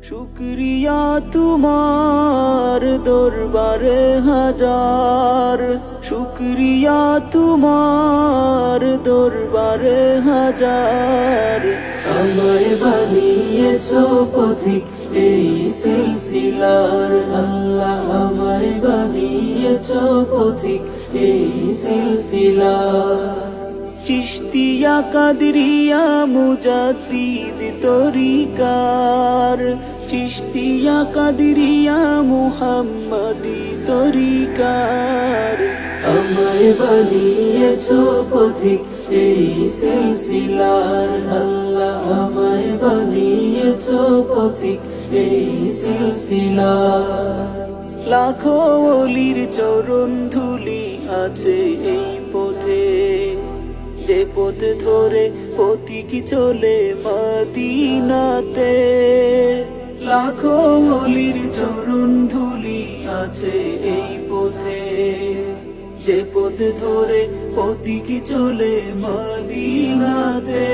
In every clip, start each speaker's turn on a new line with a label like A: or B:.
A: শুকরিয়া তোমার দরবারে হাজার, শুকরিয়া তোমার দরবারে হাজার। আমায় বানিয়েছো পথিক এই সিলসিলার, আল্লাহ আমায় বানিয়েছো পথিক এই সিলসিলার। চিশতিয়া কাদরিয়া মুজাদ্দিদ তরিকার, চিশতিয়া কাদরিয়া মুহাম্মদি তরিকার। আমায় বানিয়েছো পথিক এই সিলসিলার, আল্লাহ আমায় বানিয়েছো পথিক এই সিলসিলার। লাখো ওলির চরণ ধুলি আছে এই পথে, যে পথ ধরে পথিক চলে মদিনাতে। লাখো ওলির চরণ ধুলি আছে এই পথে, যে পথ ধরে পথিক চলে মদিনাতে।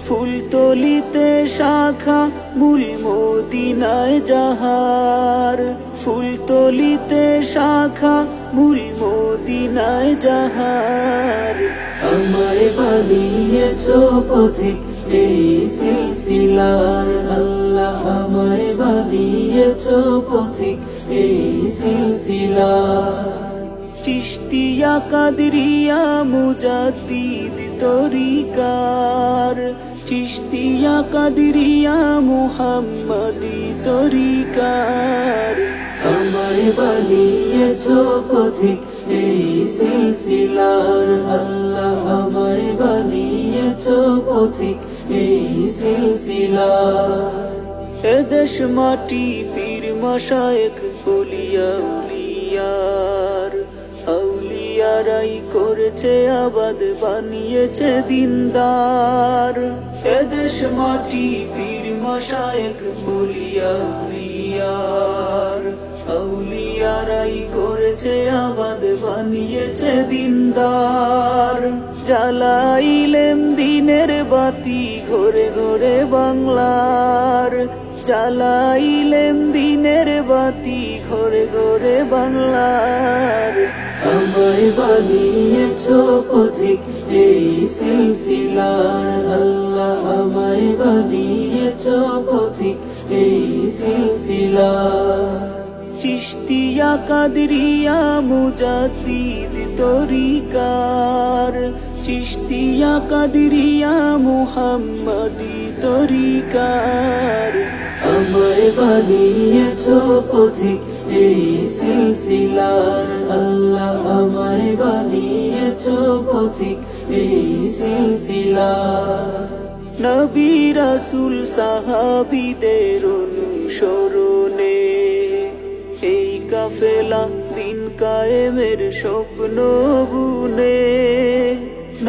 A: ফুলতলিতে শাখা মূল মদিনায় যাহার, ফুলতলিতে শাখা মূল মদিনায় যাহার। আমায় বানিয়েছো পথিক এই সিলসিলার, আল্লাহ আমায় বানিয়েছো পথিক এই সিলসিলার। চিশতিয়া কাদরিয়া মুজাদ্দিদ তরিকার, চিশতিয়া কাদরিয়া মুহাম্মদি তরিকার। আমায় বানিয়েছো পথিক এই সিলসিলার, আল্লাহ আমায় বানিয়েছো পথিক এই সিলসিলার। এদেশ মাটি পীর মাশায়েখ ওলিয়া উলিয়ার, আউলিয়ারাই করেছে আবাদ বানিয়েছে দিনদার। এদেশ মাটি পীর মাশায়েখ ওলিয়া উলিয়ার, আউলিয়ারাই করেছে আবাদ বানিয়েছে দিনদার। জ্বালাইলেম দিনের বাতি ঘরে ঘরে বাংলার, জ্বালাইলেম দিনের বাতি ঘরে ঘরে বাংলার। আমায় বানিয়েছো পথিক এই সিলসিলার, আল্লাহ আমায় বানিয়েছো পথিক এই সিলসিলার। চিশতিয়া কাদরিয়া মুজাদ্দিদ তরিকার, চিশতিয়া কাদরিয়া মুহাম্মদি তরিকার। আমায় বানিয়েছো পথিক এই সিলসিলার, আল্লাহ আমায় বানিয়েছো পথিক এই সিলসিলার। নবী রাসূল সাহাবীদের অনুসরণে এই কাফেলা দিন কায়েমের স্বপ্ন বুনে।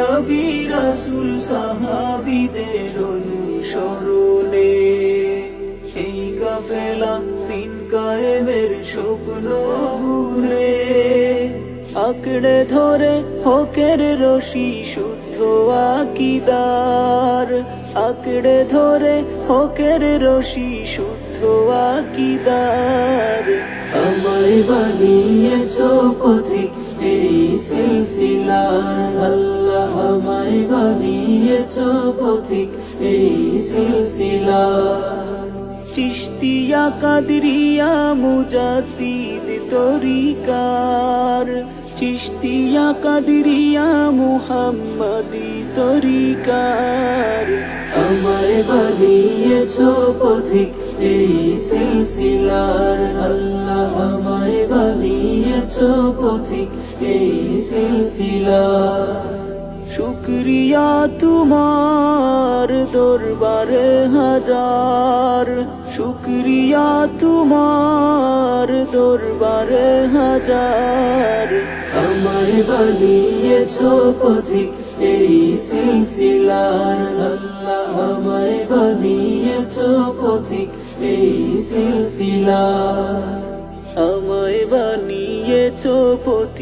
A: নবী রাসূল সাহাবীদের অনুসরণে এই কাফেলা দিন কায়েমের স্বপ্ন বুনে। আঁকড়ে ধরে হকের রশি শুদ্ধ আকীদার, আঁকড়ে ধরে হকের রশি শুদ্ধ আকীদার। আমায় বানিয়েছো পথিক এই সিলসিলার, আল্লাহ আমায় বানিয়েছো পথিক এই সিলসিলার। চিশতিয়া কাদরিয়া মুজাদ্দিদ তরিকার, চিশতিয়া কাদরিয়া মুহাম্মদি তরিকার। আমায় বানিয়েছো পথিক এই সিলসিলার, আল্লাহ আমায় বানিয়েছো পথিক এই সিলসিলার। শুকরিয়া তোমার দরবারে হাজার, শুকরিয়া তোমার দরবারে হাজার। আমায় বানিয়েছো পথিক এই সিলসিলার, আল্লাহ আমায় বানিয়েছো পথিক এই সিলসিলার। আমায় বানিয়েছো পথিক